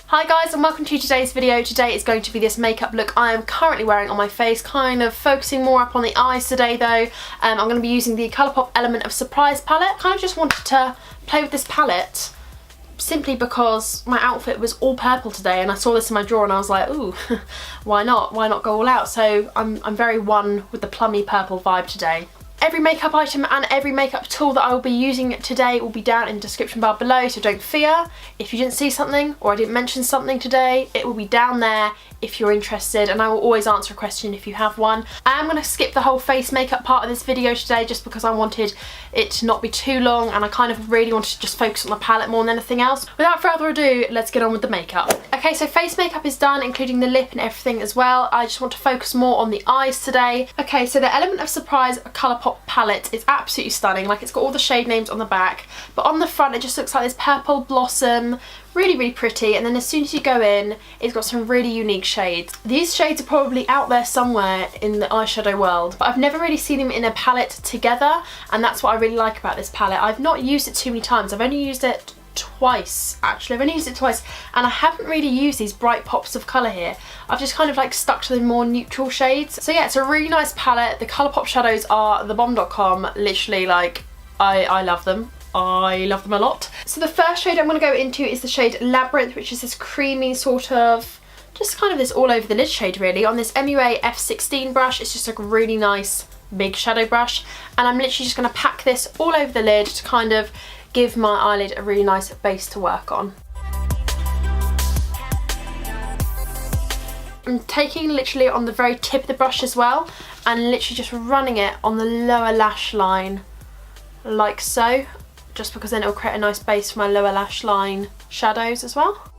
Hi guys and welcome to today's video. Today is going to be this makeup look I am currently wearing on my face, kind of focusing more up on the eyes today though. I'm going to be using the Colourpop Element of Surprise palette. Kind of just wanted to play with this palette simply because my outfit was all purple today and I saw this in my drawer and I was like, ooh, why not? Why not go all out? So I'm very one with the plummy purple vibe today. Every makeup item and every makeup tool that I will be using today will be down in the description bar below, so don't fear. If you didn't see something or I didn't mention something today, it will be down there if you're interested, and I will always answer a question if you have one. I am going to skip the whole face makeup part of this video today just because I wanted it to not be too long and I kind of really wanted to just focus on the palette more than anything else. Without further ado, let's get on with the makeup. Okay, so face makeup is done, including the lip and everything as well. I just want to focus more on the eyes today. Okay, so the Element of Surprise Colourpop palette is absolutely stunning. Like, it's got all the shade names on the back, but on the front it just looks like this purple blossom. Really pretty, and then as soon as you go in, it's got some really unique shades. These shades are probably out there somewhere in the eyeshadow world, but I've never really seen them in a palette together, and that's what I really like about this palette. I've not used it too many times. I've only used it twice, actually. I've only used it twice, and I haven't really used these bright pops of colour here. I've just kind of like stuck to the more neutral shades. So yeah, it's a really nice palette. The Colourpop shadows are thebomb.com. Literally, like, I love them. I love them a lot. So the first shade I'm going to go into is the shade Labyrinth, which is this creamy sort of, just kind of this all over the lid shade really, on this MUA F16 brush. It's just a really nice big shadow brush, and I'm literally just going to pack this all over the lid to kind of give my eyelid a really nice base to work on. I'm taking literally on the very tip of the brush as well, and literally just running it on the lower lash line like so, just because then it'll create a nice base for my lower lash line shadows as well.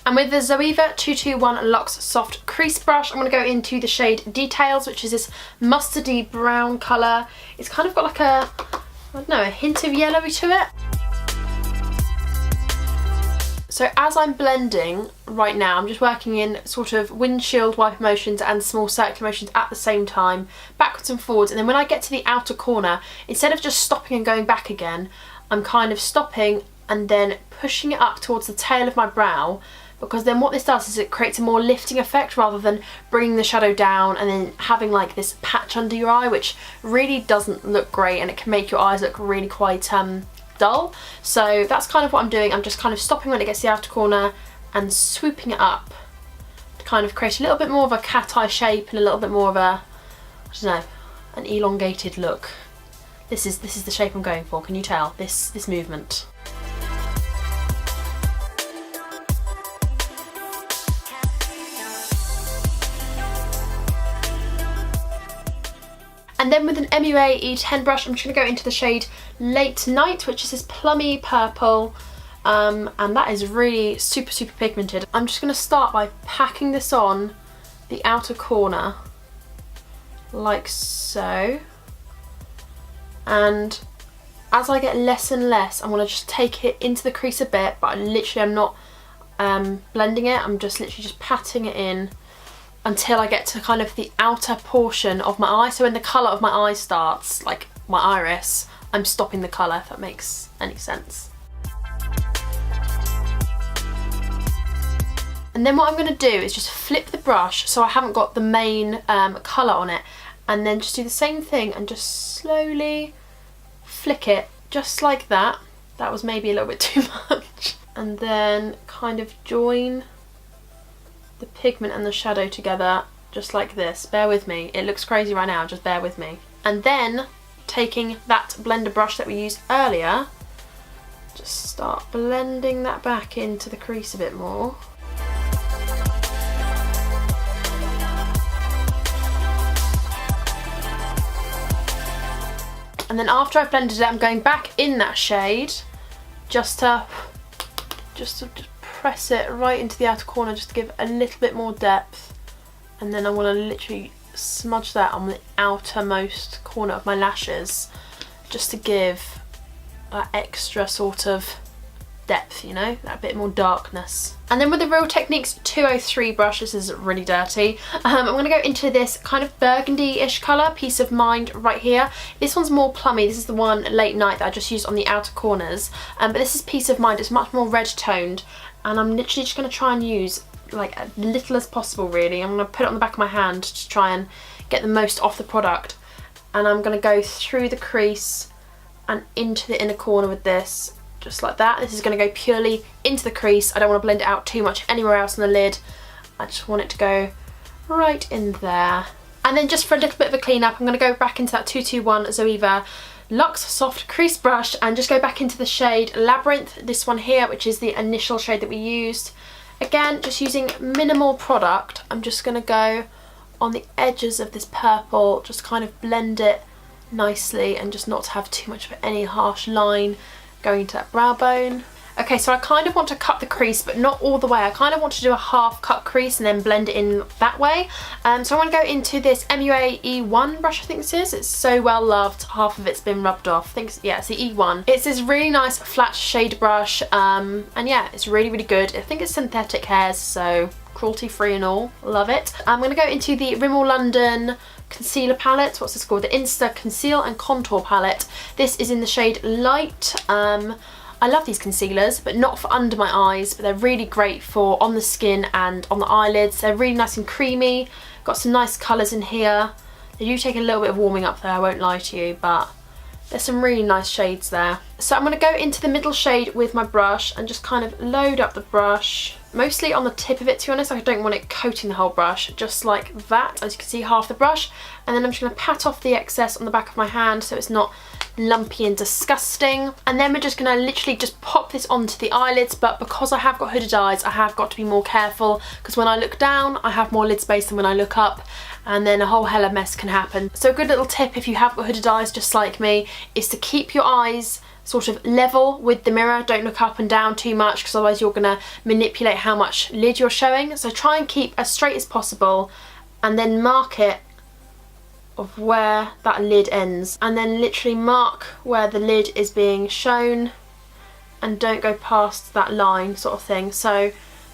And with the Zoeva 221 Luxe Soft Crease Brush, I'm going to go into the shade Details, which is this mustardy brown colour. It's kind of got like a, I don't know, a hint of yellowy to it. So as I'm blending right now, I'm just working in sort of windshield wiper motions and small circular motions at the same time, backwards and forwards, and then when I get to the outer corner, instead of just stopping and going back again, I'm kind of stopping and then pushing it up towards the tail of my brow, because then what this does is it creates a more lifting effect rather than bringing the shadow down and then having like this patch under your eye, which really doesn't look great, and it can make your eyes look really quite dull. So that's kind of what I'm doing. I'm just kind of stopping when it gets to the outer corner and swooping it up to kind of create a little bit more of a cat eye shape and a little bit more of a, I don't know, an elongated look. This is the shape I'm going for. Can you tell? This movement. And then with an MUA E10 brush, I'm just going to go into the shade Late Night, which is this plummy purple, and that is really super pigmented. I'm just going to start by packing this on the outer corner, like so. And as I get less and less, I'm going to just take it into the crease a bit, but I'm not blending it. I'm just literally just patting it in until I get to kind of the outer portion of my eye. So when the colour of my eye starts, like my iris, I'm stopping the colour, if that makes any sense. And then what I'm going to do is just flip the brush so I haven't got the main colour on it, and then just do the same thing and just slowly flick it just like that. That was maybe a little bit too much. And then kind of join the pigment and the shadow together just like this. Bear with me, it looks crazy right now, just bear with me. And then taking that blender brush that we used earlier, just start blending that back into the crease a bit more. And then after I've blended it, I'm going back in that shade just to press it right into the outer corner, just to give a little bit more depth. And then I want to literally smudge that on the outermost corner of my lashes, just to give that extra sort of depth, you know, that bit more darkness. And then with the Real Techniques 203 brush, this is really dirty, I'm going to go into this kind of burgundy-ish colour, Peace of Mind, right here. This one's more plummy. This is the one Late Night that I just used on the outer corners, but this is Peace of Mind. It's much more red toned, and I'm literally just going to try and use like as little as possible, really. I'm going to put it on the back of my hand to try and get the most off the product, and I'm going to go through the crease and into the inner corner with this, just like that. This is going to go purely into the crease. I don't want to blend it out too much anywhere else on the lid. I just want it to go right in there. And then just for a little bit of a clean up, I'm going to go back into that 221 Zoeva Luxe Soft Crease Brush and just go back into the shade Labyrinth, this one here, which is the initial shade that we used. Again, just using minimal product, I'm just going to go on the edges of this purple, just kind of blend it nicely and just not to have too much of any harsh line going into that brow bone. Okay, so I kind of want to cut the crease, but not all the way. I kind of want to do a half cut crease and then blend it in that way. So I want to go into this MUA E1 brush, I think this is. It's so well loved. Half of it's been rubbed off. I think it's, yeah, it's the E1. It's this really nice flat shade brush, and yeah, it's really, really good. I think it's synthetic hairs, so cruelty free and all. Love it. I'm going to go into the Rimmel London concealer palette. What's this called? The Insta Conceal and Contour palette. This is in the shade Light. I love these concealers, but not for under my eyes, but they're really great for on the skin and on the eyelids. They're really nice and creamy. Got some nice colours in here. They do take a little bit of warming up there, I won't lie to you, but there's some really nice shades there. So I'm going to go into the middle shade with my brush and just kind of load up the brush, mostly on the tip of it, to be honest. I don't want it coating the whole brush, just like that. As you can see, half the brush, and then I'm just going to pat off the excess on the back of my hand so it's not lumpy and disgusting. And then we're just going to literally just pop this onto the eyelids, but because I have got hooded eyes, I have got to be more careful, because when I look down I have more lid space than when I look up, and then a whole hell of a mess can happen. So a good little tip if you have got hooded eyes just like me is to keep your eyes sort of level with the mirror. Don't look up and down too much, because otherwise you're going to manipulate how much lid you're showing. So try and keep as straight as possible, and then mark it of where that lid ends, and then literally mark where the lid is being shown, and don't go past that line sort of thing, so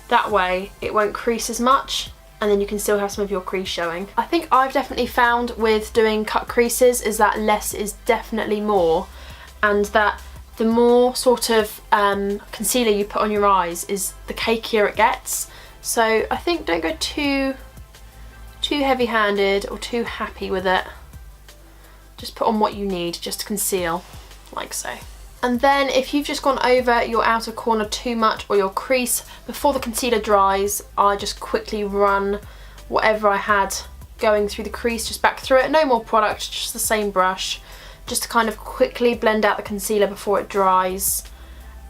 that way it won't crease as much, and then you can still have some of your crease showing. I think I've definitely found with doing cut creases is that less is definitely more, and that the more sort of concealer you put on your eyes is the cakier it gets. So I think don't go too heavy-handed or too happy with it. Just put on what you need just to conceal, like so. And then if you've just gone over your outer corner too much or your crease, before the concealer dries, I just quickly run whatever I had going through the crease just back through it. No more product, just the same brush, just to kind of quickly blend out the concealer before it dries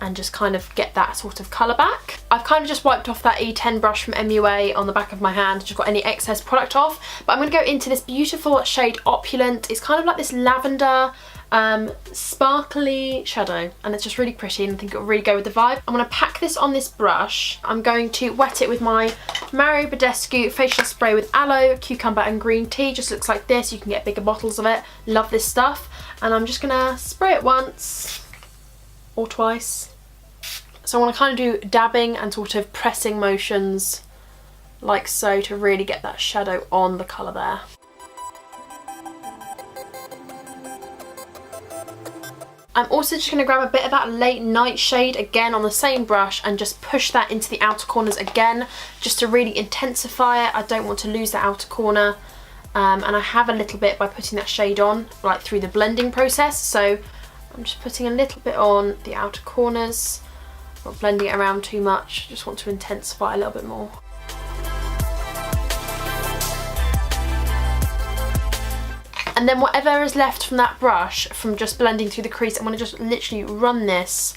and just kind of get that sort of colour back. I've kind of just wiped off that E10 brush from MUA on the back of my hand, just got any excess product off, but I'm going to go into this beautiful shade Opulent. It's kind of like this lavender sparkly shadow, and it's just really pretty, and I think it'll really go with the vibe. I'm going to pack this on this brush. I'm going to wet it with my Mario Badescu facial spray with aloe, cucumber and green tea. Just looks like this. You can get bigger bottles of it. Love this stuff. And I'm just going to spray it once or twice. So I want to kind of do dabbing and sort of pressing motions like so to really get that shadow on the colour there. I'm also just going to grab a bit of that Late Night shade again on the same brush and just push that into the outer corners again, just to really intensify it. I don't want to lose the outer corner, and I have a little bit by putting that shade on, like through the blending process. So I'm just putting a little bit on the outer corners, not blending it around too much, just want to intensify a little bit more. And then whatever is left from that brush, from just blending through the crease, I'm going to just literally run this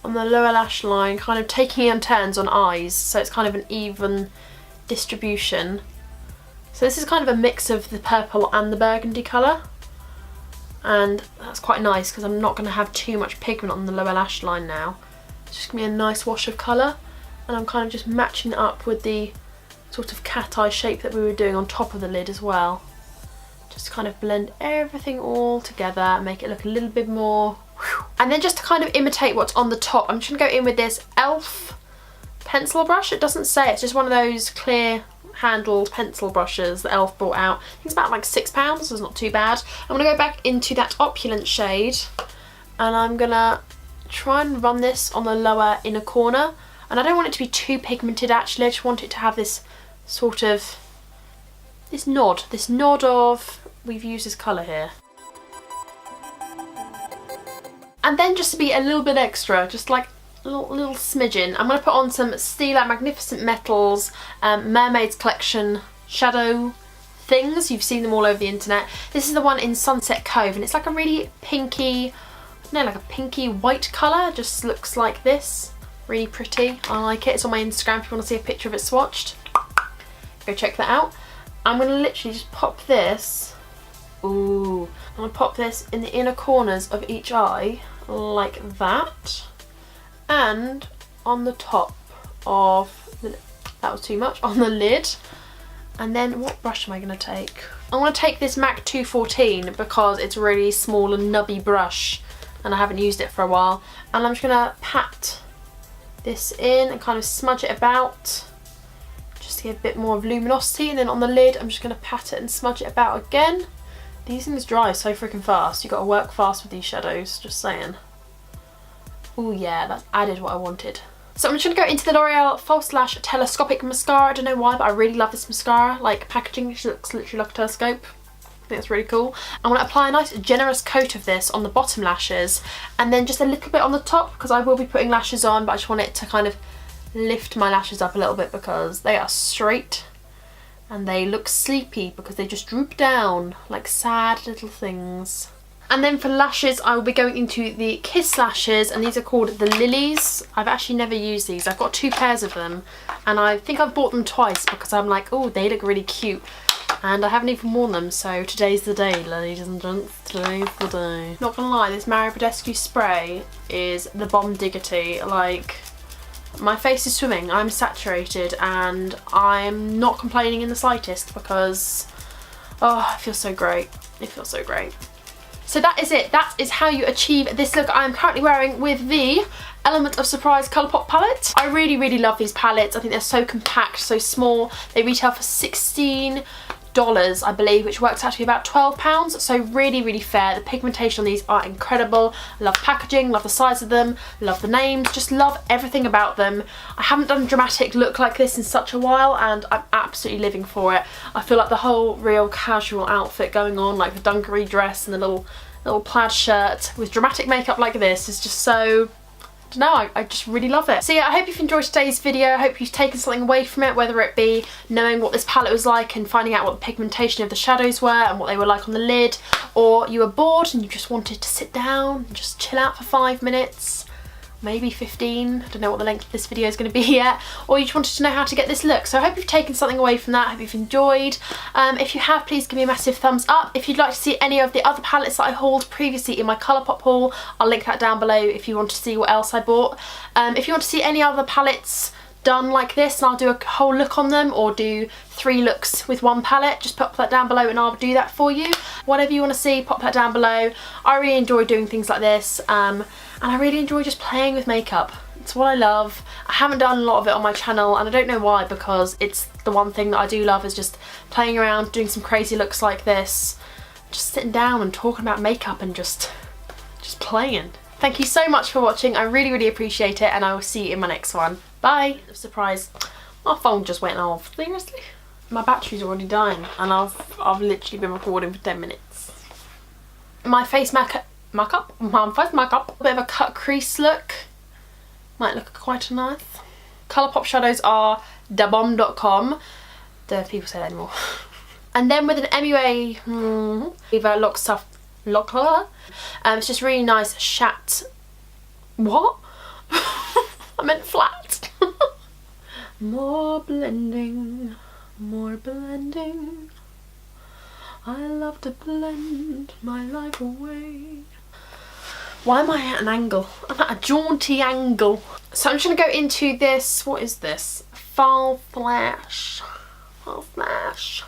on the lower lash line, kind of taking it in turns on eyes, so it's kind of an even distribution. So this is kind of a mix of the purple and the burgundy colour, and that's quite nice because I'm not going to have too much pigment on the lower lash line now. It's just going to be a nice wash of colour, and I'm kind of just matching it up with the sort of cat eye shape that we were doing on top of the lid as well. Just kind of blend everything all together and make it look a little bit more. And then just to kind of imitate what's on the top, I'm just going to go in with this e.l.f. pencil brush. It doesn't say, it's just one of those clear handled pencil brushes that e.l.f. brought out. I think it's about like £6, so it's not too bad. I'm going to go back into that opulent shade and I'm going to try and run this on the lower inner corner. And I don't want it to be too pigmented actually, I just want it to have this sort of, this nod of, we've used this colour here. And then just to be a little bit extra, just like a little smidgen, I'm going to put on some Stila Magnificent Metals Mermaids Collection shadow things. You've seen them all over the internet. This is the one in Sunset Cove and it's like a really pinky, like a pinky white colour, just looks like this. Really pretty, I like it. It's on my Instagram if you want to see a picture of it swatched. Go check that out. I'm going to literally just pop this, I'm going to pop this in the inner corners of each eye, like that. And on the top of, that was too much, on the lid. And then what brush am I going to take? I'm going to take this MAC 214 because it's a really small and nubby brush and I haven't used it for a while. And I'm just going to pat this in and kind of smudge it about just to get a bit more of luminosity, and then on the lid I'm just going to pat it and smudge it about again. These things dry so freaking fast, you got to work fast with these shadows, just saying. Oh yeah, that's added what I wanted. So I'm just going to go into the L'Oreal False Lash Telescopic Mascara. I don't know why, but I really love this mascara, like packaging, it looks literally like a telescope. I think that's really cool. I'm going to apply a nice generous coat of this on the bottom lashes and then just a little bit on the top because I will be putting lashes on, but I just want it to kind of lift my lashes up a little bit because they are straight and they look sleepy because they just droop down like sad little things. And then for lashes I will be going into the Kiss lashes and these are called the Lilies. I've actually never used these. I've got 2 pairs of them and I think I've bought them twice because I'm like, oh, they look really cute. And I haven't even worn them, so today's the day, ladies and gents, today's the day. Not gonna lie, this Badescu spray is the bomb diggity. Like, my face is swimming, I'm saturated, and I'm not complaining in the slightest because, oh, it feels so great. It feels so great. So that is it. That is how you achieve this look I am currently wearing with the Element of Surprise Colourpop palette. I really, really love these palettes. I think they're so compact, so small. They retail for $16, I believe, which works out to be about £12, so really, really fair. The pigmentation on these are incredible. I love packaging, love the size of them, love the names, just love everything about them. I haven't done a dramatic look like this in such a while and I'm absolutely living for it. I feel like the whole real casual outfit going on, like the dungaree dress and the little plaid shirt with dramatic makeup like this is just so, no, I just really love it. So yeah, I hope you've enjoyed today's video. I hope you've taken something away from it, whether it be knowing what this palette was like and finding out what the pigmentation of the shadows were and what they were like on the lid, or you were bored and you just wanted to sit down and just chill out for 5 minutes, maybe 15, I don't know what the length of this video is going to be yet, or you just wanted to know how to get this look. So I hope you've taken something away from that. I hope you've enjoyed. If you have, please give me a massive thumbs up. If you'd like to see any of the other palettes that I hauled previously in my Colourpop haul, I'll link that down below if you want to see what else I bought. If you want to see any other palettes done like this and I'll do a whole look on them, or do 3 looks with 1 palette, just pop that down below and I'll do that for you. Whatever you want to see, pop that down below. I really enjoy doing things like this, and I really enjoy just playing with makeup. It's what I love. I haven't done a lot of it on my channel and I don't know why, because it's the one thing that I do love, is just playing around, doing some crazy looks like this, just sitting down and talking about makeup and just playing. Thank you so much for watching. I really, really appreciate it and I will see you in my next one. Bye. Surprise. My phone just went off. Seriously? My battery's already dying and I've literally been recording for 10 minutes. My face makeup, a bit of a cut crease look. Might look quite nice. Colourpop shadows are dabomb.com. Don't know if people say that anymore. And then with an MUA, it's just really nice chat. What? I meant flat. More blending, more blending. I love to blend my life away. Why am I at an angle? I'm at a jaunty angle. So I'm just going to go into this, what is this? Fall Flash Oh, Lash.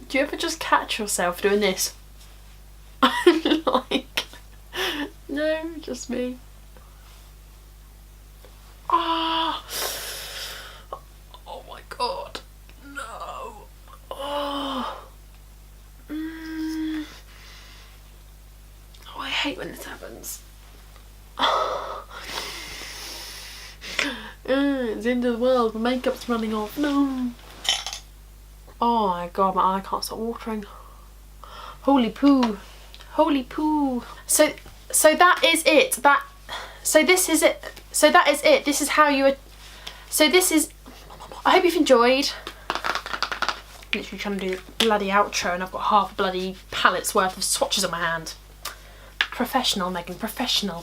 Do you ever just catch yourself doing this? Like, no, just me. Ah. Oh my god. No. Oh. Oh, I hate when this happens. It's the end of the world, my makeup's running off. No. Oh my god, my eye can't stop watering. Holy poo. Holy poo. So that is it. So this is it. So that is it. This is how you would. So this is. I hope you've enjoyed. Literally trying to do the bloody outro and I've got half a bloody palette's worth of swatches on my hand. Professional, Megan, professional.